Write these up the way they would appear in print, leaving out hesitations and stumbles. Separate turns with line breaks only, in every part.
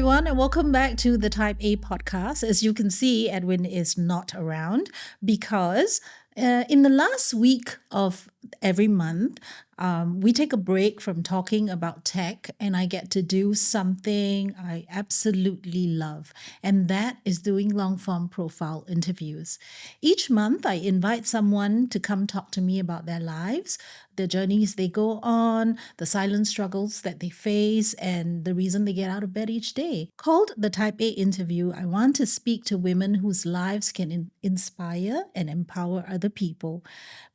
everyone, and welcome back to the Type A podcast. As you can see, Edwin is not around because in the last week of every month, we take a break from talking about tech, and I get to do something I absolutely love, and that is doing long-form profile interviews. Each month, I invite someone to come talk to me about their lives, the journeys they go on, the silent struggles that they face, and the reason they get out of bed each day. Called the Type A interview, I want to speak to women whose lives can inspire and empower other people.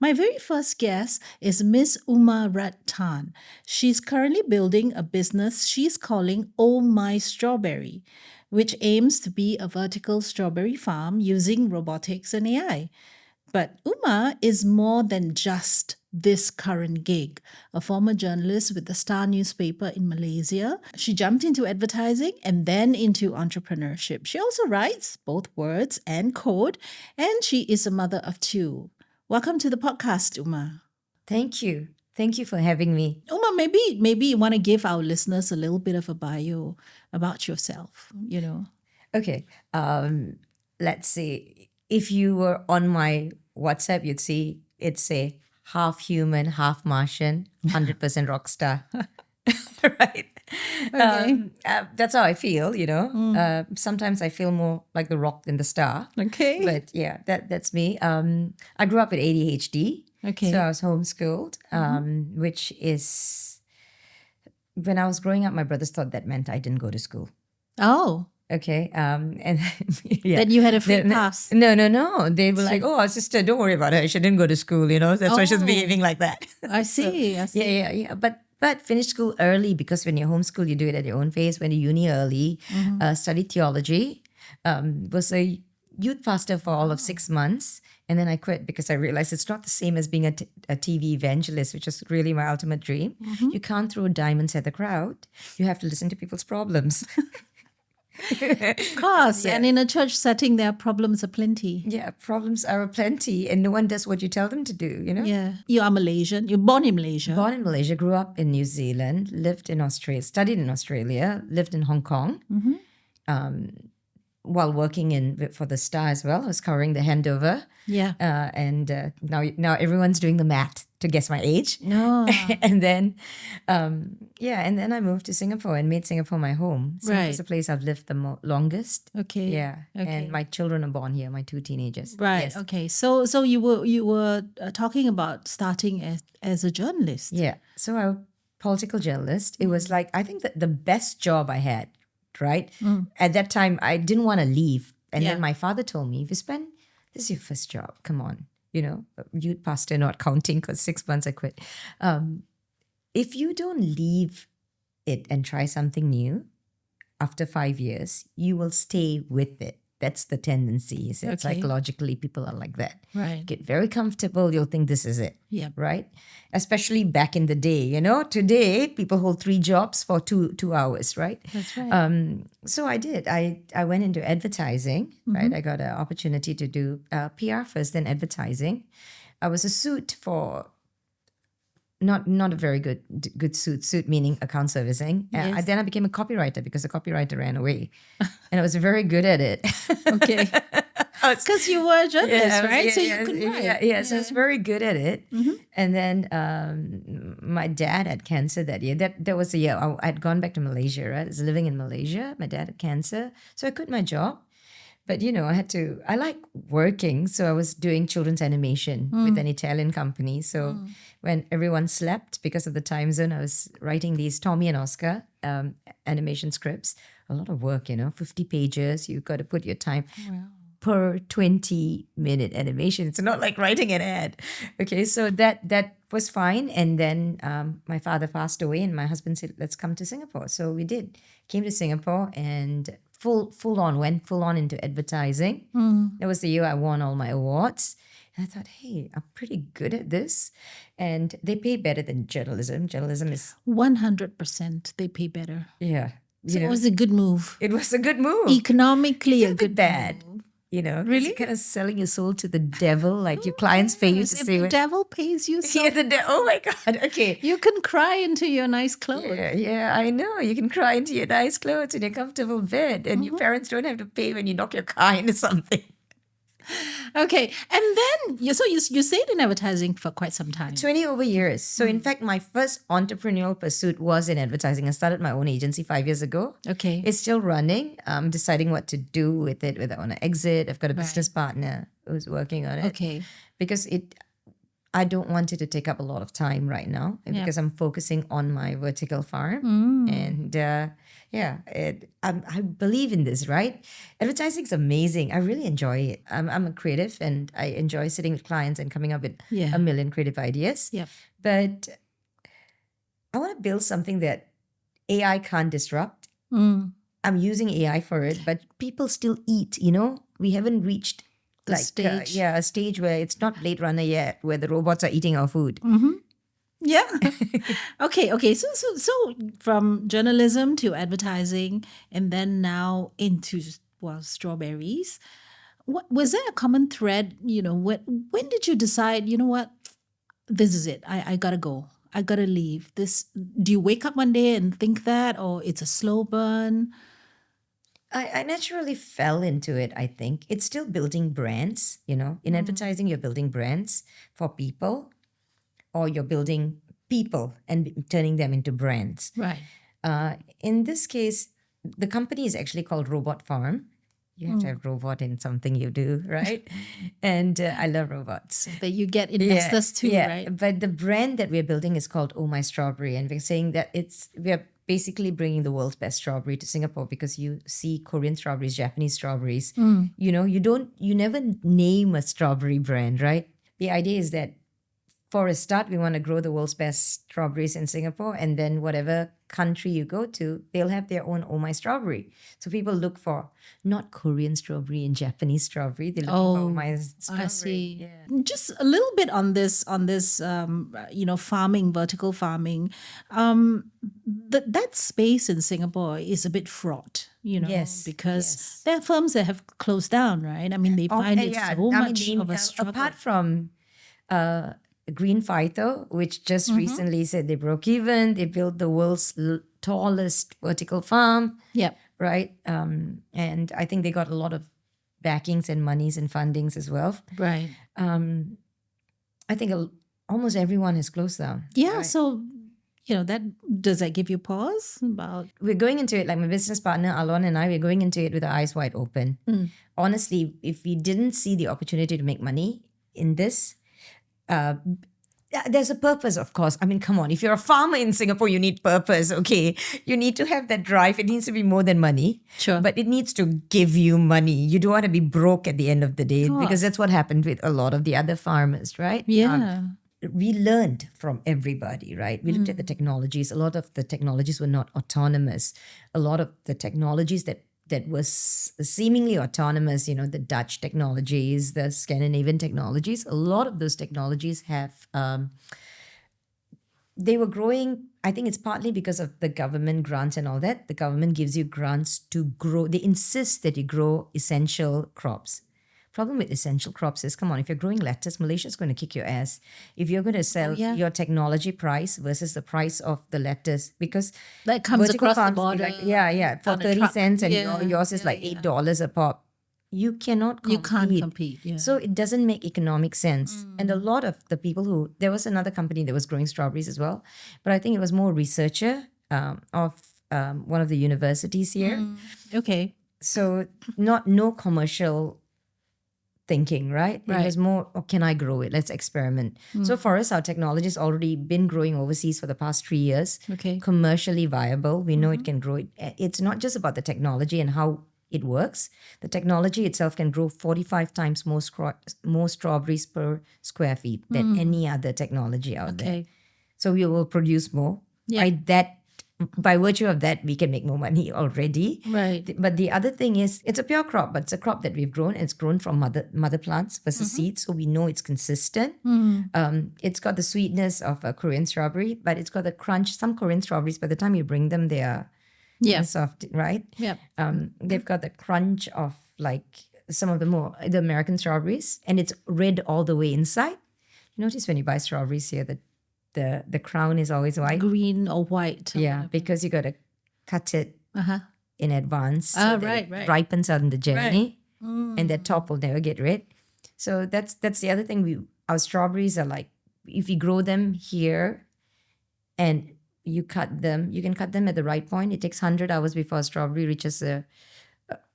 My very first guest is Miss Uma Rudd Chia. She's currently building a business she's calling Oh My Strawberry, which aims to be a vertical strawberry farm using robotics and AI. But Uma is more than just this current gig. A former journalist with the Star newspaper in Malaysia, she jumped into advertising and then into entrepreneurship. She also writes both words and code, and she is a mother of two. Welcome to the podcast, Uma.
Thank you. Thank you for having me.
Uma, maybe you want to give our listeners a little bit of a bio about yourself,
Okay. Let's see. If you were on my WhatsApp, you'd see it say half human, half Martian, 100% rock star. Right?
Okay.
That's how I feel, Sometimes I feel more like the rock than the star.
Okay.
But yeah, that's me. I grew up with ADHD.
Okay.
So I was homeschooled, which is, when I was growing up, my brothers thought that meant I didn't go to school.
Oh.
Okay. And yeah.
Then you had a free pass.
No. They were like, "Oh, sister, don't worry about her. She didn't go to school, That's why she's behaving like that."
I see.
Yeah. But finished school early, because when you're homeschooled, you do it at your own pace. Went to uni early, studied theology, was a youth pastor for all of 6 months. And then I quit because I realized it's not the same as being a TV evangelist, which is really my ultimate dream. You can't throw diamonds at the crowd. You have to listen to people's problems.
Of course. Yeah. And in a church setting, there are problems aplenty.
Yeah, problems are aplenty, and no one does what you tell them to do,
Yeah. You are Malaysian. You're born in Malaysia.
Born in Malaysia, grew up in New Zealand, lived in Australia, studied in Australia, lived in Hong Kong. While working for the Star as well, I was covering the handover.
Yeah.
And now everyone's doing the math to guess my age.
No.
And then, and then I moved to Singapore and made Singapore my home. Singapore's the place I've lived the longest.
Okay.
Yeah.
Okay.
And my children are born here, my 2 teenagers.
Right.
Yes.
Okay. So you were talking about starting as a journalist.
Yeah. So I'm a political journalist. It was like, I think that the best job I had, right? At that time, I didn't want to leave. And then my father told me, this is your first job. Come on. Youth pastor not counting, because 6 months I quit. If you don't leave it and try something new, after 5 years, you will stay with it. That's the tendency.
Okay.
Psychologically, people are like that.
Right.
Get very comfortable. You'll think this is it.
Yeah.
Right? Especially back in the day. Today, people hold 3 jobs for two hours, right?
That's right.
So I did. I went into advertising, right? I got an opportunity to do PR first, then advertising. I was a suit for... Not a very good suit meaning account servicing.
Yes.
Then I became a copywriter because the copywriter ran away. And I was very good at it.
Okay. Because you were a journalist, right? So you could write.
Yeah, so I was very good at it. And then my dad had cancer that year. That was the year I had gone back to Malaysia, right? I was living in Malaysia. My dad had cancer. So I quit my job. But, I like working. So I was doing children's animation with an Italian company. So when everyone slept because of the time zone, I was writing these Tommy and Oscar animation scripts. A lot of work, 50 pages. You've got to put your time per 20-minute animation. It's not like writing an ad. Okay, so that was fine. And then my father passed away and my husband said, let's come to Singapore. So we did. Came to Singapore and... went full on into advertising. That was the year I won all my awards. And I thought, hey, I'm pretty good at this. And they pay better than journalism. Journalism is...
100% they pay better.
Yeah.
So it was a good move.
It was a good move.
Economically, a
good
good
bad.
move.
Because you're kind of selling your soul to the devil. Like your clients pay you to
If
say
the
it.
devil pays you so,
Yeah, oh my God. Okay.
you can cry into your nice clothes.
Yeah, I know. You can cry into your nice clothes in your comfortable bed, and your parents don't have to pay when you knock your car into something.
Okay, and then you stayed in advertising for quite some time.
20 over years. So in fact, my first entrepreneurial pursuit was in advertising. I started my own agency 5 years ago.
Okay.
It's still running. I'm deciding what to do with it, whether I want to exit. I've got a business partner who's working on it.
Okay.
Because I don't want it to take up a lot of time right now because I'm focusing on my vertical farm. And I believe in this, right? Advertising is amazing. I really enjoy it. I'm a creative and I enjoy sitting with clients and coming up with a million creative ideas.
Yep.
But I want to build something that AI can't disrupt. I'm using AI for it, but people still eat, We haven't reached
the stage.
A stage where it's not Blade Runner yet, where the robots are eating our food.
Yeah. Okay. So from journalism to advertising, and then now into strawberries. What was there a common thread? When did you decide? You know what? This is it. I gotta go. I gotta leave. This. Do you wake up one day and think that, or it's a slow burn?
I naturally fell into it, I think. It's still building brands, In advertising, you're building brands for people, or you're building people and turning them into brands.
Right.
In this case, the company is actually called Robot Farm. You have to have robot in something you do, right? And I love robots.
But you get investors too, right?
But the brand that we're building is called Oh My Strawberry. And we're saying that we're basically bringing the world's best strawberry to Singapore because you see Korean strawberries, Japanese strawberries. You never name a strawberry brand, right? The idea is that for a start, we want to grow the world's best strawberries in Singapore, and then whatever country you go to, they'll have their own Oh My Strawberry. So people look for not Korean strawberry and Japanese strawberry. They look for Oh My Strawberry.
I see. Yeah. Just a little bit on this, farming, vertical farming. That space in Singapore is a bit fraught, because there are firms that have closed down, right? I mean, they find it so much of a struggle.
Apart from Green Phyto, which just recently said they broke even. They built the world's tallest vertical farm.
Yep.
Right. And I think they got a lot of backings and monies and fundings as well.
Right.
I think almost everyone has closed down.
Yeah.
Right?
So, does that give you pause about?
We're going into it, like my business partner, Alon, and I, we're going into it with our eyes wide open. Honestly, if we didn't see the opportunity to make money in this, there's a purpose, of course. I mean, come on. If you're a farmer in Singapore, you need purpose, okay? You need to have that drive. It needs to be more than money.
Sure.
But it needs to give you money. You don't want to be broke at the end of the day because that's what happened with a lot of the other farmers, right?
Yeah.
We learned from everybody, right? We looked at the technologies. A lot of the technologies were not autonomous. A lot of the technologies that was seemingly autonomous, the Dutch technologies, the Scandinavian technologies, a lot of those technologies have, they were growing. I think it's partly because of the government grants and all that. The government gives you grants to grow. They insist that you grow essential crops. Problem with essential crops is, come on, if you're growing lettuce, Malaysia's going to kick your ass. If you're going to sell your technology price versus the price of the lettuce, because
that comes across the border.
For 30 cents and yours is like $8 a pop. You cannot compete.
You can't compete. Yeah.
So it doesn't make economic sense. And a lot of the people there was another company that was growing strawberries as well, but I think it was more researcher of one of the universities here.
Okay.
So no commercial thinking, right? It was more, can I grow it? Let's experiment. So for us, our technology has already been growing overseas for the past 3 years.
Okay.
Commercially viable. We know it can grow. It's not just about the technology and how it works. The technology itself can grow 45 times more strawberries per square feet than any other technology out there. So we will produce more.
Yeah.
By virtue of that, we can make more money already.
Right.
But the other thing is, it's a pure crop, but it's a crop that we've grown. It's grown from mother plants versus seeds, so we know it's consistent. It's got the sweetness of a Korean strawberry, but it's got the crunch. Some Korean strawberries, by the time you bring them, they are soft, right?
Yeah.
They've got the crunch of like some of the American strawberries, and it's red all the way inside. You notice when you buy strawberries here that the crown is always white.
Green or white.
Yeah, because you got to cut it
Uh-huh.
in advance so that
Right,
it
right.
ripens on the journey, and that top will never get red. So that's the other thing. Our strawberries are like, if you grow them here and you cut them, you can cut them at the right point. It takes 100 hours before a strawberry reaches it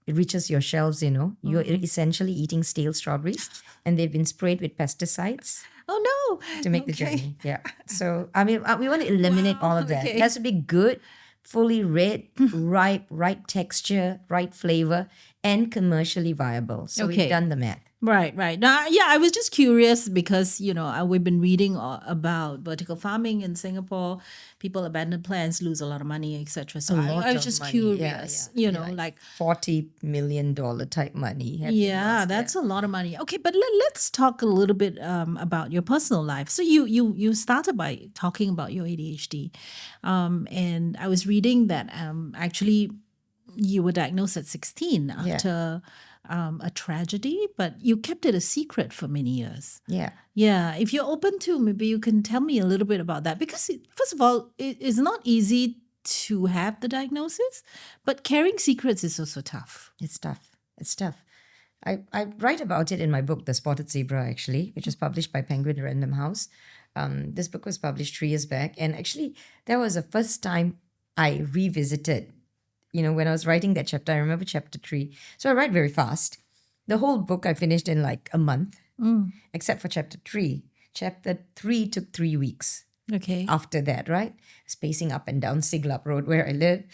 reaches your shelves. You're essentially eating stale strawberries, and they've been sprayed with pesticides
Oh no.
to make the
Okay.
journey. Yeah. So I mean, we want to eliminate all of that.
okay.
It has to be good, fully red, ripe, right texture, right flavor, and commercially viable. So
Okay.
we've done the math.
Right. Now, yeah, I was just curious because, we've been reading about vertical farming in Singapore. People abandon plants, lose a lot of money, etc. So
lot
I was
of
just
money.
curious,
Yeah.
like,
$40 million type money. have been
yeah,
lost there.
that's a lot of money. Okay, but let's talk a little bit about your personal life. So you started by talking about your ADHD, and I was reading that actually you were diagnosed at 16 after a tragedy, but you kept it a secret for many years.
Yeah.
Yeah, if you're open to, maybe you can tell me a little bit about that because first of all, it's not easy to have the diagnosis, but carrying secrets is also tough.
It's tough. I write about it in my book, The Spotted Zebra, actually, which was published by Penguin Random House. This book was published 3 years back. And actually, that was the first time I revisited, when I was writing that chapter. I remember chapter 3. So I write very fast. The whole book I finished in like a month, except for chapter 3. Chapter 3 took 3 weeks
Okay.
after that, right? Spacing up and down Siglap Road where I live,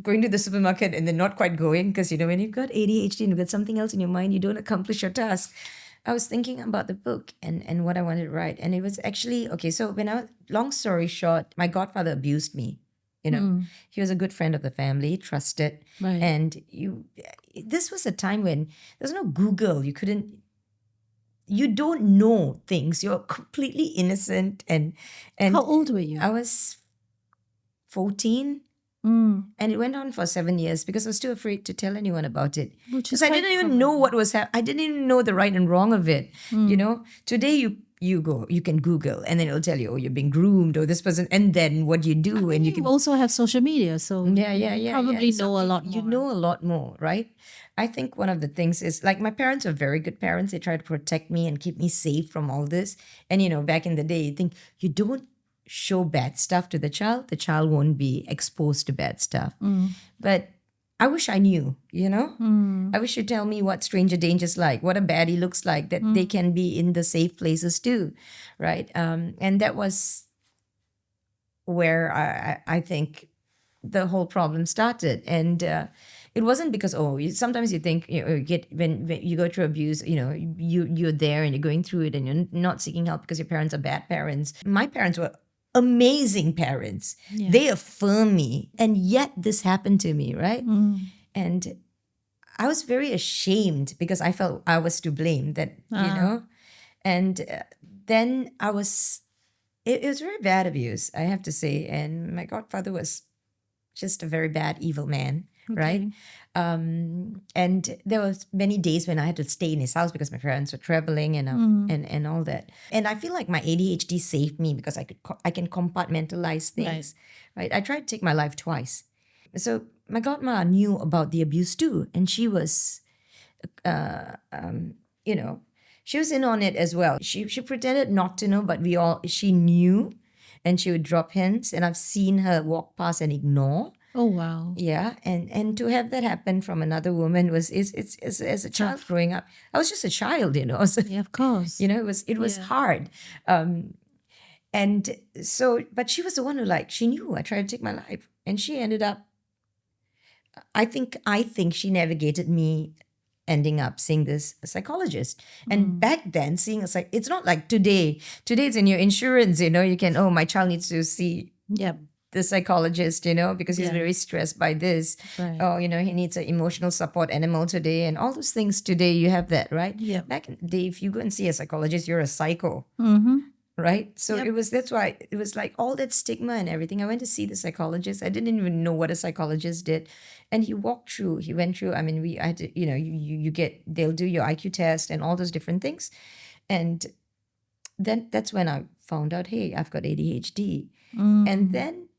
going to the supermarket and then not quite going because, when you've got ADHD and you've got something else in your mind, you don't accomplish your task. I was thinking about the book and what I wanted to write. And it was actually, okay, so long story short, my godfather abused me. He was a good friend of the family, trusted.
Right.
And this was a time when there's no Google. You don't know things. You're completely innocent. And
How old were you?
I was 14.
Mm.
And it went on for 7 years because I was too afraid to tell anyone about it.
Which is
Because I
quite
didn't even
common.
know what was happening. I didn't even know the right and wrong of it. Today you can Google and then it'll tell you, oh, you're being groomed or this person, and then what you do, and you
You
can
also have social media, so
yeah.
probably
So
know a lot more.
You know a lot more, right? I think one of the things is, like, my parents were very good parents. They tried to protect me and keep me safe from all this. And back in the day, you think you don't show bad stuff to the child won't be exposed to bad stuff. But I wish I knew, I wish you'd tell me what stranger danger's like, what a baddie looks like, that they can be in the safe places too, right? And that was where I think the whole problem started. And it wasn't because, sometimes you think, you get when you go through abuse, you're there and you're going through it and you're not seeking help because your parents are bad parents. My parents were amazing parents.
Yeah.
They affirm me, and yet this happened to me, right? And I was very ashamed because I felt I was to blame, that and then I was it was very bad abuse, I have to say. And my godfather was just a very bad, evil man, right? And there was many days when I had to stay in his house because my parents were traveling and all that. And I feel like my ADHD saved me because I can compartmentalize things, right? I tried to take my life twice. So my godma knew about the abuse too, and she was, she was in on it as well. She pretended not to know, but she knew, and she would drop hints. And I've seen her walk past and ignore.
Oh wow.
Yeah, and to have that happen from another woman was as a child growing up. I was just a child, So,
Yeah, of course.
it was hard. And so, but she was the one who, she knew I tried to take my life, and she ended up. I think she navigated me ending up seeing this psychologist. And back then, seeing it's not like today. Today it's in your insurance. You can, my child needs to see.
Yep.
The psychologist, because he's very stressed by this.
Right.
Oh, he needs an emotional support animal today, and all those things today. You have that, right?
Yeah.
Back in the day, if you go and see a psychologist, you're a psycho. right? So
Yep.
that's why it was like all that stigma and everything. I went to see the psychologist. I didn't even know what a psychologist did. And he went through, I mean, I had to, they'll do your IQ test and all those different things. And then that's when I found out, hey, I've got ADHD. And then,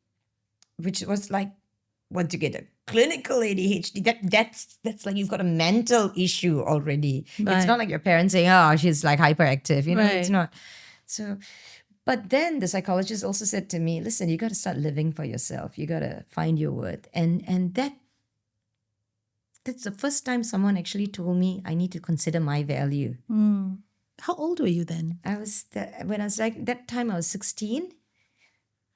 which was like, once you get a clinical ADHD, that's like you've got a mental issue already. It's
Right.
not like your parents saying, oh, she's like hyperactive. It's
Right.
not. So, but then the psychologist also said to me, listen, you got to start living for yourself. You got to find your worth. And that's the first time someone actually told me I need to consider my value.
How old were you then?
When I was like, that time I was 16.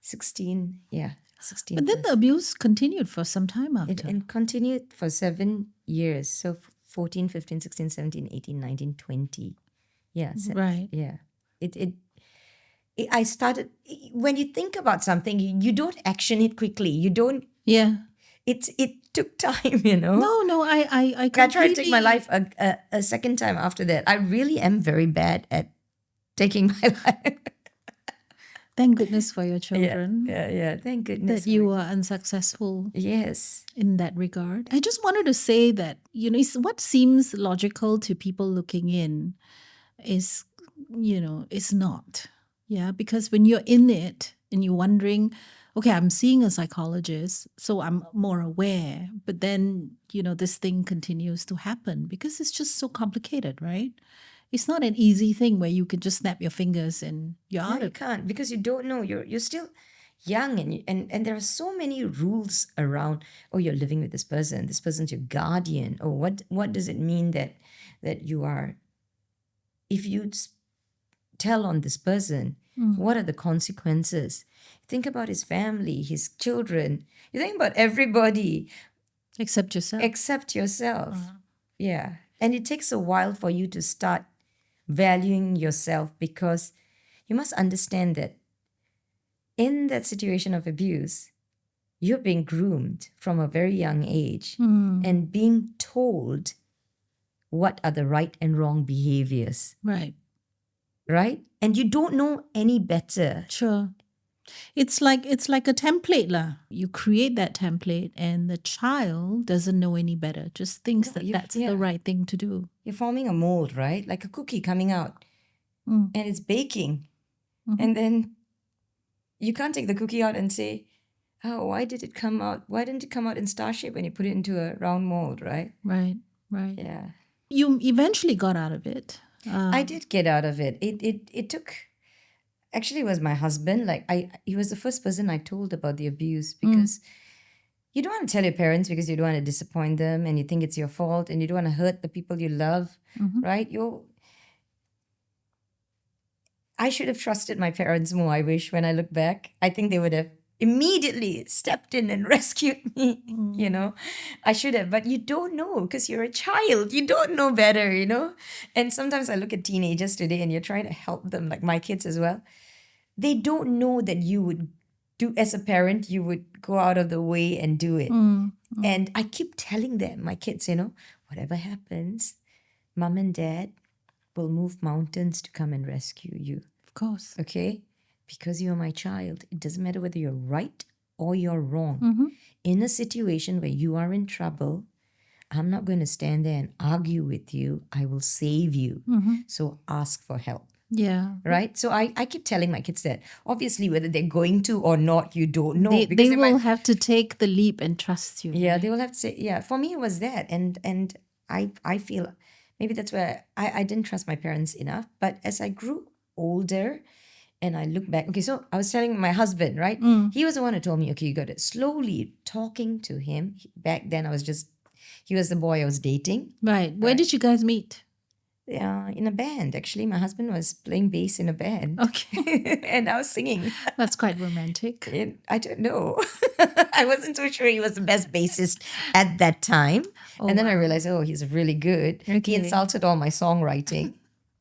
16, yeah, 16.
But then the abuse continued for some time after.
It continued for 7 years. So 14, 15, 16, 17, 18, 19, 20. Yeah.
Right.
Yeah. I started, when you think about something, you don't action it quickly. You don't,
Yeah.
it took time,
No, I
I tried to take
completely-
my life a second time after that. I really am very bad at taking my life.
Thank goodness for your children
Yeah. Thank goodness.
that you were unsuccessful
Yes.
in that regard. I just wanted to say that, what seems logical to people looking in is, is not. Yeah, because when you're in it and you're wondering, okay, I'm seeing a psychologist, so I'm more aware. But then, this thing continues to happen because it's just so complicated, right? It's not an easy thing where you can just snap your fingers and you're
No,
out
you
of it.
can't, because you don't know. You're still young, and there are so many rules around. Oh, you're living with this person. This person's your guardian. Oh, what does it mean that you are? If you tell on this person, what are the consequences? Think about his family, his children. You think about everybody
Except yourself.
except yourself. Yeah, and it takes a while for you to start valuing yourself, because you must understand that in that situation of abuse, you're being groomed from a very young age and being told what are the right and wrong behaviors,
Right.
right? And you don't know any better.
Sure. It's like a template lah. You create that template and the child doesn't know any better, just thinks that that's
yeah.
the right thing to do.
You're forming a mold, right? Like a cookie coming out and it's baking. And then you can't take the cookie out and say, oh, why did it come out? Why didn't it come out in star shape when you put it into a round mold, right?
Right.
Yeah.
You eventually got out of it.
I did get out of it. It took, actually it was my husband. Like he was the first person I told about the abuse, because you don't want to tell your parents because you don't want to disappoint them and you think it's your fault and you don't want to hurt the people you love, right? I should have trusted my parents more, I wish, when I look back. I think they would have immediately stepped in and rescued me, I should have, but you don't know because you're a child. You don't know better, And sometimes I look at teenagers today and you're trying to help them, like my kids as well. They don't know that you would do, as a parent, you would go out of the way and do it. And I keep telling them, my kids, whatever happens, mom and dad will move mountains to come and rescue you.
Of course.
Okay? Because you're my child. It doesn't matter whether you're right or you're wrong. In a situation where you are in trouble, I'm not going to stand there and argue with you. I will save you. So ask for help.
Yeah.
Right? So I keep telling my kids that. Obviously, whether they're going to or not, you don't know.
They will have to take the leap and trust you.
Yeah, they will have to say, yeah, for me it was that. And I feel maybe that's where I didn't trust my parents enough. But as I grew older and I look back, okay, so I was telling my husband, right? He was the one who told me, okay, you got it. Slowly talking to him. Back then he was the boy I was dating.
Right. Where did you guys meet?
In a band, actually. My husband was playing bass in a band.
Okay.
And I was singing.
That's quite romantic.
I don't know. I wasn't so sure he was the best bassist at that time. And then I realized, he's really good.
Okay.
He insulted all my songwriting.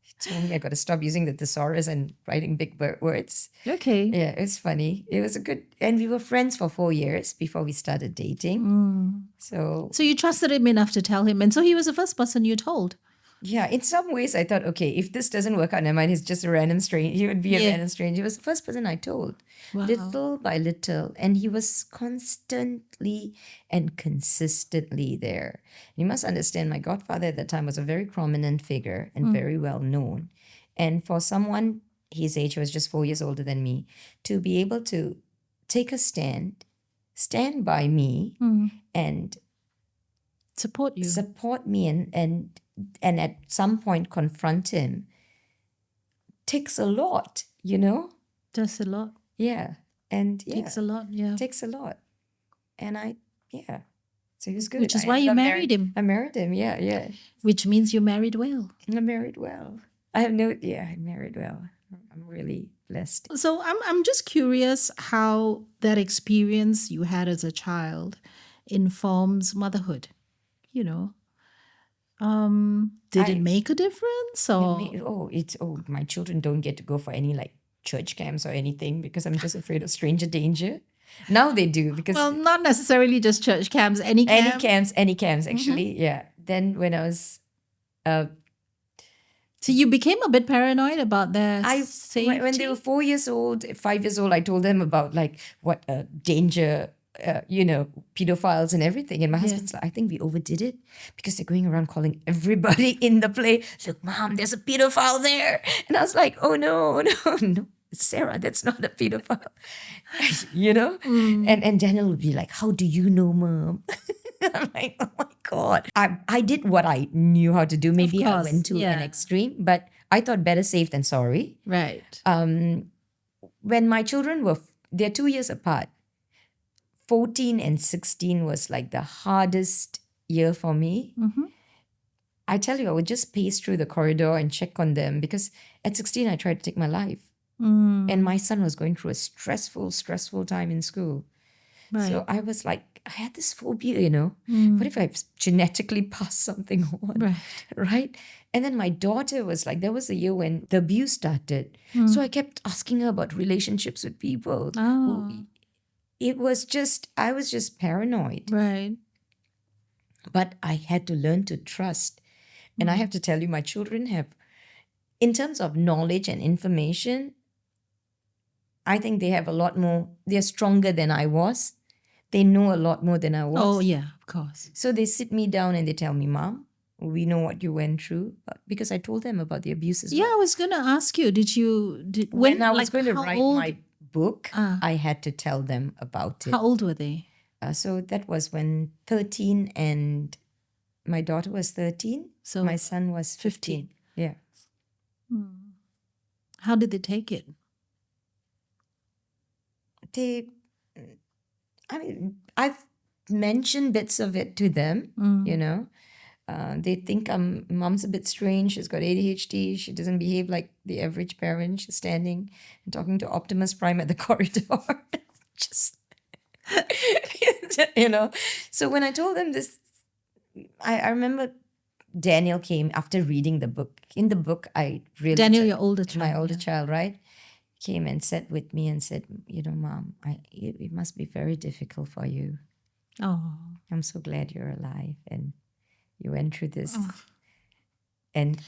He told me I got to stop using the thesaurus and writing big words.
Okay.
Yeah, it was funny. It was and we were friends for 4 years before we started dating. So
So you trusted him enough to tell him. And so he was the first person you told.
Yeah, in some ways I thought, okay, if this doesn't work out, never mind, he's just a random stranger. He would be a
Yeah.
random stranger. He was the first person I told,
Wow.
little by little. And he was constantly and consistently there. You must understand, my godfather at that time was a very prominent figure and very well known. And for someone his age, who was just 4 years older than me, to be able to take a stand by me and
Support you.
support me and at some point confront him takes a lot,
That's a lot.
Yeah. And yeah,
Takes a lot. Yeah.
takes a lot. And so he was good.
Which is
I
why
ended
you
up
married him.
I married him, yeah.
Which means you married well.
I married well. I married well. I'm really blessed.
So I'm just curious how that experience you had as a child informs motherhood. You know, did it make a difference or?
My children don't get to go for any like church camps or anything because I'm just afraid of stranger danger. Now they do because
Well, not necessarily just church camps, any camp.
any camps actually. Yeah. Then when I was
So you became a bit paranoid about their safety?
when they were 4 years old, 5 years old, I told them about like what danger, pedophiles and everything. And my husband's like, I think we overdid it because they're going around calling everybody in the play, look, Mom, there's a pedophile there. And I was like, oh no, Sarah, that's not a pedophile. And Daniel would be like, how do you know, Mom? I'm like, oh my God. I did what I knew how to do. Maybe I went to an extreme, but I thought better safe than sorry.
Right.
When my children they're 2 years apart, 14 and 16 was like the hardest year for me. I tell you, I would just pace through the corridor and check on them because at 16, I tried to take my life. And my son was going through a stressful time in school.
Right.
So I was like, I had this phobia, What if I genetically pass something on? Right? And then my daughter was like, there was a year when the abuse started. So I kept asking her about relationships with people.
Oh.
It was just, I was just paranoid.
Right.
But I had to learn to trust. And I have to tell you, my children have, in terms of knowledge and information, I think they have a lot more, they're stronger than I was. They know a lot more than I was.
Oh, yeah, of course.
So they sit me down and they tell me, Mom, we know what you went through. Because I told them about the abuse as well.
Yeah, I was going to ask you,
when I was going to write
old,
my book, I had to tell them about it.
How old were they?
So that was when 13 and my daughter was 13.
So
my son was 15. Yeah.
How did they take it?
I've mentioned bits of it to them, They think Mom's a bit strange. She's got ADHD. She doesn't behave like the average parent. She's standing and talking to Optimus Prime at the corridor. Just, So when I told them this, I remember Daniel came after reading the book. In the book, I really...
Daniel, your older child.
My older child, right? Came and sat with me and said, Mom, it must be very difficult for you.
Oh.
I'm so glad you're alive and you went through this. And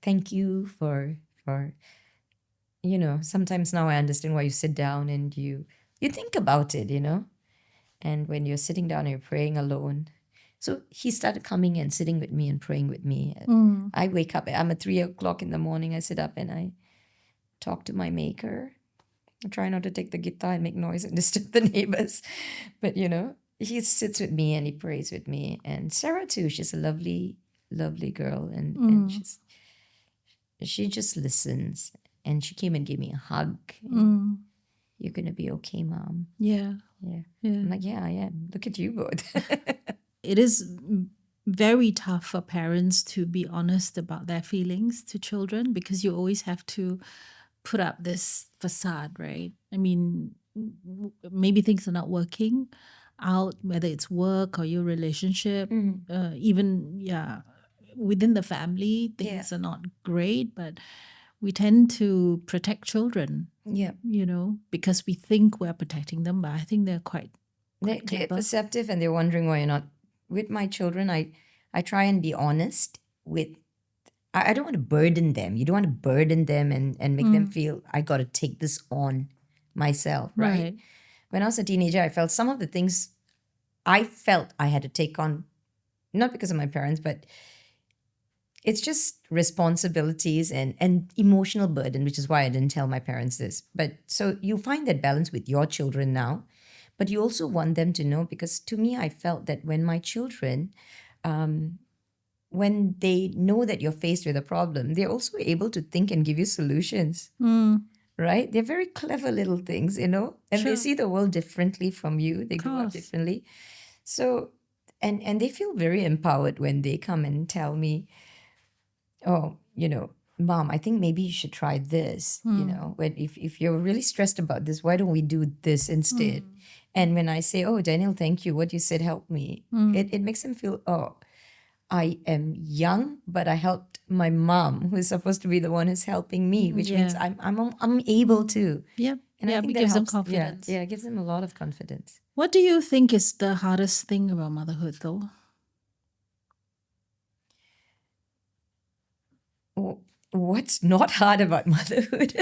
thank you for sometimes now I understand why you sit down and you think about it, And when you're sitting down and you're praying alone. So he started coming and sitting with me and praying with me. I wake up, I'm at 3 o'clock in the morning, I sit up and I talk to my maker. I try not to take the guitar and make noise and disturb the neighbors. But, he sits with me and he prays with me. And Sarah too, she's a lovely, lovely girl. And she just listens. And she came and gave me a hug. You're going to be okay, Mom.
Yeah.
I'm like, yeah, I am. Look at you both.
It is very tough for parents to be honest about their feelings to children because you always have to put up this facade, right? I mean, maybe things are not working out, whether it's work or your relationship, even, within the family, things are not great, but we tend to protect children, because we think we're protecting them, but I think they're quite
they're perceptive and they're wondering why you're not. With my children, I try and be honest with I don't want to burden them. You don't want to burden them and make them feel I got to take this on myself, right?
Right.
When I was a teenager, I felt some of the things I felt I had to take on, not because of my parents, but it's just responsibilities and emotional burden, which is why I didn't tell my parents this. But so you find that balance with your children now, but you also want them to know, because to me, I felt that when my children, when they know that you're faced with a problem, they're also able to think and give you solutions, right? They're very clever little things, and
Sure.
they see the world differently from you. They grow up
Course.
differently. So, and they feel very empowered when they come and tell me, oh, Mom, I think maybe you should try this. When if you're really stressed about this, why don't we do this instead? And when I say, oh, Daniel, thank you, what you said helped me, it makes them feel, oh, I am young, but I helped my mom, who is supposed to be the one who's helping me, which means
Yeah.
I'm able to.
Yep.
And I
Yeah,
think
it
that
gives them
helps. Yeah,
confidence.
yeah, it gives them a lot of confidence.
What do you think is the hardest thing about motherhood, though?
What's not hard about motherhood?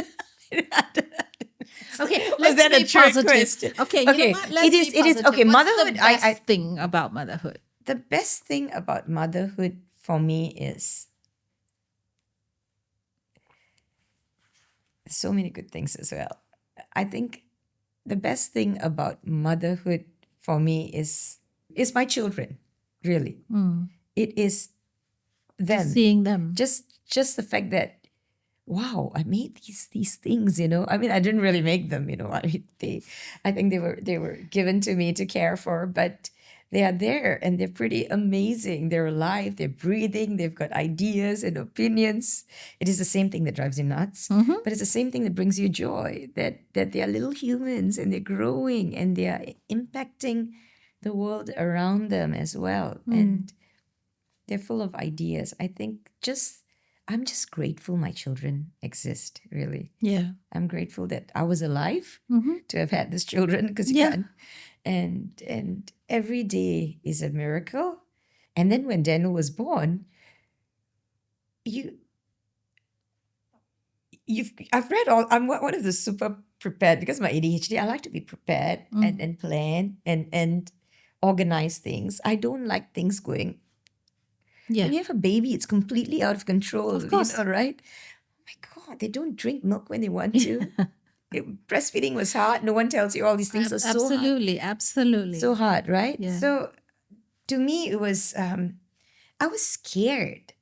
Okay,
Was
let's
that a
be
trick
positive.
question?
Okay, you know what? Let's
it is.
be
It is.
positive.
Okay,
What's
motherhood.
the best thing about motherhood?
The best thing about motherhood for me is so many good things as well. I think the best thing about motherhood for me is my children. Really, it is them.
Seeing them.
Just the fact that, wow, I made these things. I mean, I didn't really make them. I think they were given to me to care for, but they are there and they're pretty amazing. They're alive, they're breathing, they've got ideas and opinions. It is the same thing that drives you nuts, but it's the same thing that brings you joy, that they are little humans and they're growing and they are impacting the world around them as well. And they're full of ideas. I think I'm just grateful my children exist, really.
Yeah.
I'm grateful that I was alive to have had these children, because you
Yeah.
can't. And every day is a miracle. And then when Daniel was born, I've read I'm one of the super prepared, because of my ADHD. I like to be prepared and plan and organize things. I don't like things going.
Yeah.
When you have a baby, it's completely out of control.
Of course.
Right? Oh my God, they don't drink milk when they want to. Breastfeeding was hard. No one tells you all these things are so hard.
Absolutely.
So hard, right?
Yeah.
So to me, it was, I was scared.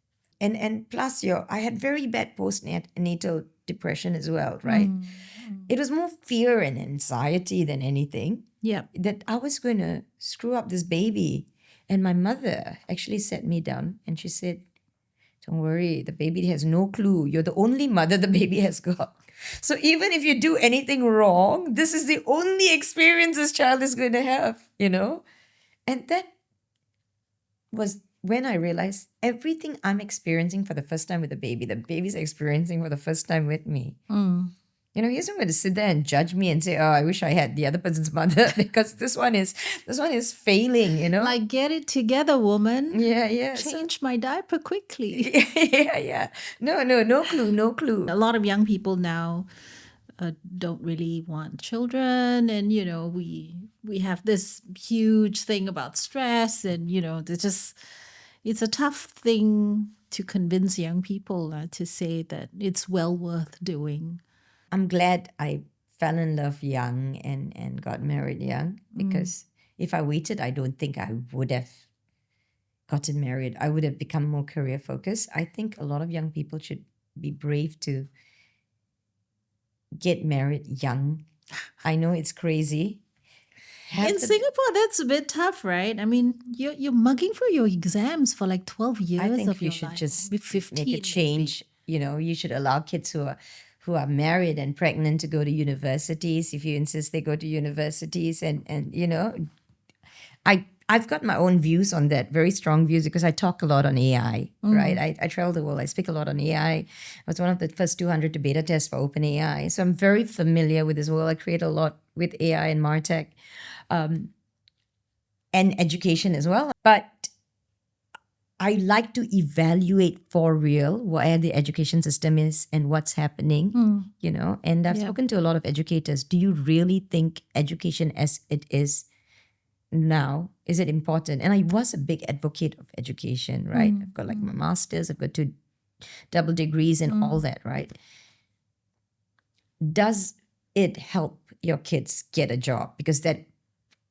And plus, I had very bad postnatal depression as well, right? It was more fear and anxiety than anything.
Yeah.
That I was going to screw up this baby. And my mother actually sat me down and she said, don't worry, the baby has no clue. You're the only mother the baby has got. So even if you do anything wrong, this is the only experience this child is going to have, And that was when I realized everything I'm experiencing for the first time with the baby's experiencing for the first time with me. He isn't going to sit there and judge me and say, oh, I wish I had the other person's mother, because this one is failing,
Like, get it together, woman.
Yeah.
Change my diaper quickly.
Yeah. No clue.
A lot of young people now don't really want children, and we have this huge thing about stress, and it's a tough thing to convince young people to say that it's well worth doing.
I'm glad I fell in love young and got married young, because if I waited, I don't think I would have gotten married. I would have become more career focused. I think a lot of young people should be brave to get married young. I know it's crazy.
In Singapore, that's a bit tough, right? I mean, you're mugging for your exams for like 12 years.
I think
of
you
your
should
life.
just
Maybe 15,
make a change. You should allow kids who are married and pregnant to go to universities, if you insist they go to universities. And I've got my own views on that, very strong views, because I talk a lot on AI, right? I travel the world. I speak a lot on AI. I was one of the first 200 to beta test for OpenAI. So I'm very familiar with this world. I create a lot with AI and MarTech, and education as well. But I like to evaluate for real where the education system is and what's happening, and I've spoken to a lot of educators. Do you really think education as it is now, is it important? And I was a big advocate of education, right? I've got like my master's, I've got 2 double degrees and all that, right? Does it help your kids get a job? Because that,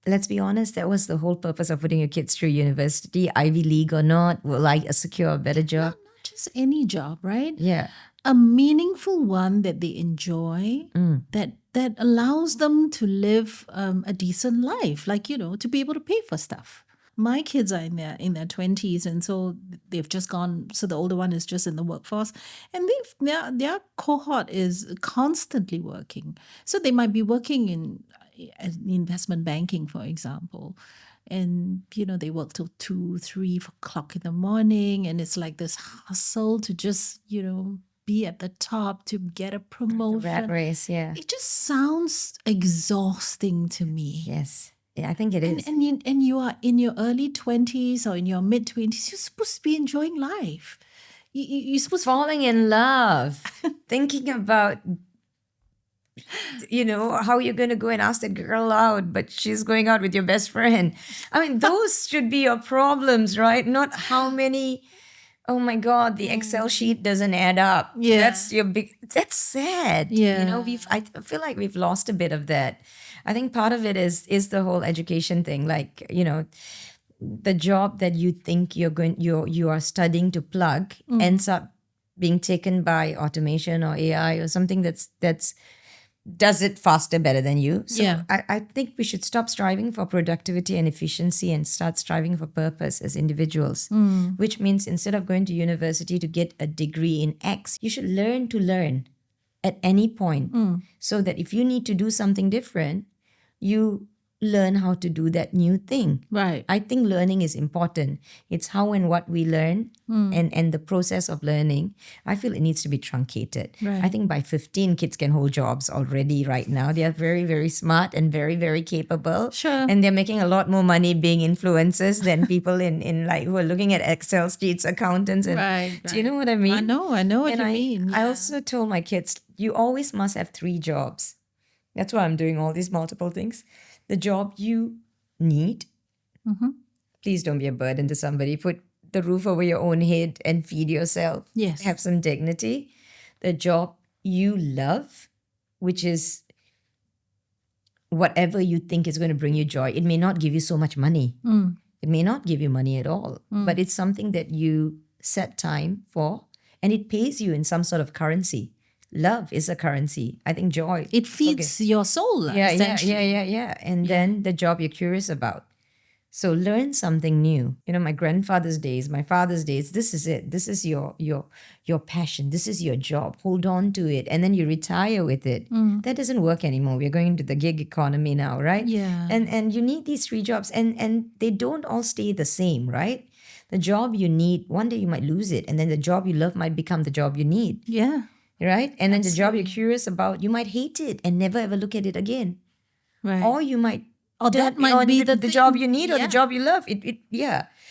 let's be honest, that was the whole purpose of putting your kids through university, Ivy League or not. Will I secure a better job?
Not just any job, right?
Yeah.
A meaningful one that they enjoy, that allows them to live a decent life, like, to be able to pay for stuff. My kids are in their 20s, and so they've just gone. So the older one is just in the workforce, and their cohort is constantly working. So they might be working in investment banking, for example, and they work till 2, 3 o'clock in the morning, and it's like this hustle to just be at the top, to get a promotion.
Rat race, yeah.
It just sounds exhausting to me.
Yes. Yeah, I think it is.
And you are in your early 20s or in your mid 20s, you're supposed to be enjoying life. You're supposed to
falling in love, thinking about, how you're going to go and ask the girl out, but she's going out with your best friend. I mean, those should be your problems, right? Not how many, oh my God, the Excel sheet doesn't add up.
Yeah.
That's sad.
Yeah.
I feel like we've lost a bit of that. I think part of it is the whole education thing. Like, the job that you think you are studying to plug ends up being taken by automation or AI or something that's does it faster, better than you. So I think we should stop striving for productivity and efficiency and start striving for purpose as individuals, which means instead of going to university to get a degree in X, you should learn to learn at any point so that if you need to do something different, you learn how to do that new thing.
Right.
I think learning is important. It's how and what we learn and the process of learning. I feel it needs to be truncated.
Right.
I think by 15, kids can hold jobs already right now. They are very, very smart and very, very capable.
Sure.
And they're making a lot more money being influencers than people in like who are looking at Excel sheets, accountants. And,
Right.
Do you know what I mean?
I know what you mean.
I also told my kids, you always must have 3 jobs. That's why I'm doing all these multiple things. The job you need. Please don't be a burden to somebody. Put the roof over your own head and feed yourself.
Yes.
Have some dignity. The job you love, which is whatever you think is going to bring you joy. It may not give you so much money. It may not give you money at all. But it's something that you set time for, and it pays you in some sort of currency. Love is a currency. I think joy.
It feeds your soul. Essentially.
Yeah. And then the job you're curious about. So learn something new. My grandfather's days, my father's days, this is it. This is your passion. This is your job. Hold on to it. And then you retire with it. That doesn't work anymore. We're going into the gig economy now, right?
Yeah.
And you need these 3 jobs. And they don't all stay the same, right? The job you need, one day you might lose it. And then the job you love might become the job you need.
Yeah.
Right? And then the job you're curious about, you might hate it and never ever look at it again.
Right.
Or you might,
that might be the
job you need or
Yeah.
the job you love.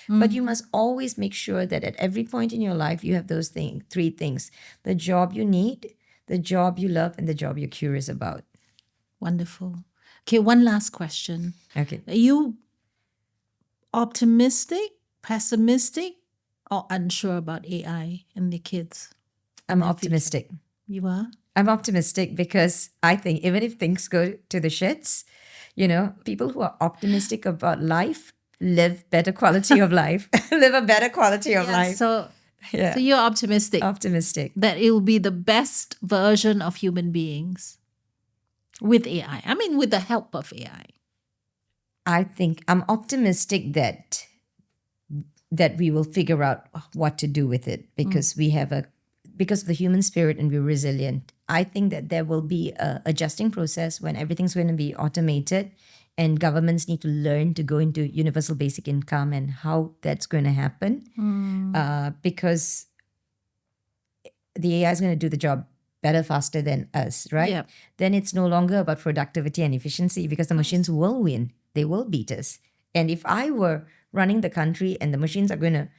But you must always make sure that at every point in your life, you have those 3 things. The job you need, the job you love, and the job you're curious about.
Wonderful. Okay, one last question.
Okay.
Are you optimistic, pessimistic, or unsure about AI and the kids?
I'm optimistic.
You are?
I'm optimistic because I think even if things go to the shits, people who are optimistic about life live better quality of life, live a better quality of life.
So you're optimistic
Optimistic.
that it will be the best version of human beings with AI. I mean, with the help of AI.
I think I'm optimistic that we will figure out what to do with it because because of the human spirit and we're resilient. I think that there will be a adjusting process when everything's going to be automated and governments need to learn to go into universal basic income and how that's going to happen because the AI is going to do the job better, faster than us, right?
Yep.
Then it's no longer about productivity and efficiency because the machines will win. They will beat us. And if I were running the country and the machines are going to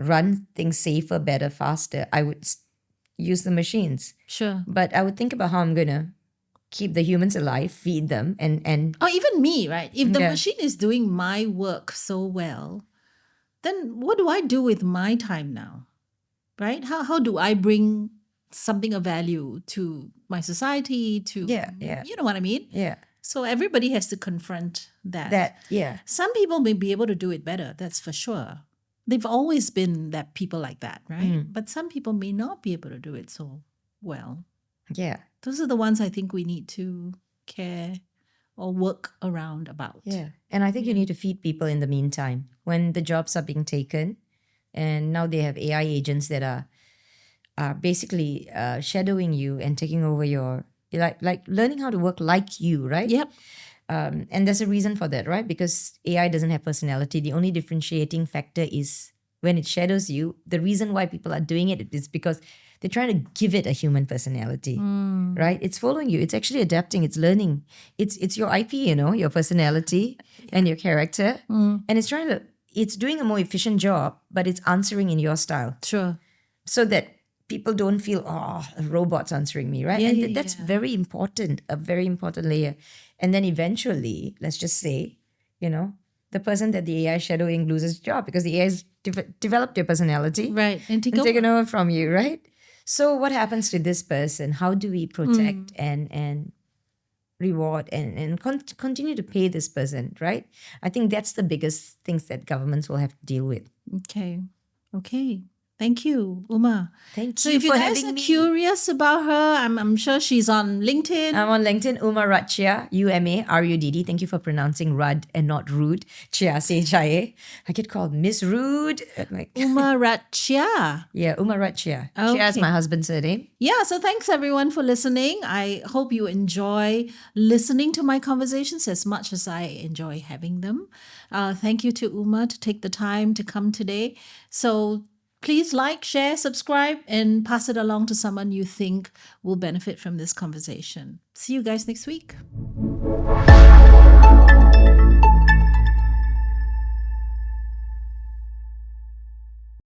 run things safer, better, faster, I would use the machines.
Sure.
But I would think about how I'm going to keep the humans alive, feed them, and
Or even me, right? If the
Yeah.
machine is doing my work so well, then what do I do with my time now? Right? How do I bring something of value to my society, to
Yeah.
you know what I mean?
Yeah.
So everybody has to confront that.
Yeah.
Some people may be able to do it better, that's for sure. They've always been that people like that, right? But some people may not be able to do it so well.
Yeah.
Those are the ones I think we need to care or work around about.
Yeah. And I think you need to feed people in the meantime when the jobs are being taken. And now they have AI agents that are basically shadowing you and taking over your, like learning how to work like you, right?
Yep.
And there's a reason for that, right? Because AI doesn't have personality. The only differentiating factor is when it shadows you. The reason why people are doing it is because they're trying to give it a human personality, right? It's following you. It's actually adapting. It's learning. It's your IP, your personality and your character. And it's doing a more efficient job, but it's answering in your style
Sure.
so that people don't feel, a robot's answering me, right?
Yeah,
And
yeah,
that's
yeah.
very important, a very important layer. And then eventually, let's just say, the person that the AI is shadowing loses job because the AI has developed your personality
Right. And take
and
over.
taken over from you, right? So what happens to this person? How do we protect and reward and continue to pay this person, right? I think that's the biggest things that governments will have to deal with.
Okay. Thank you, Uma.
Thank
So
you
if you
for
guys
having
are
me.
curious about her, I'm sure she's on LinkedIn.
I'm on LinkedIn, Uma Rudd Chia, UMARUDD. Thank you for pronouncing Rudd and not Rude. Chia, CHIA. I get called Miss Rude.
Uma Rudd Chia.
Yeah, Uma Rudd Chia. Chia is
Okay.
my husband's surname.
Yeah, so thanks everyone for listening. I hope you enjoy listening to my conversations as much as I enjoy having them. Thank you to Uma to take the time to come today. So please like, share, subscribe, and pass it along to someone you think will benefit from this conversation. See you guys next week.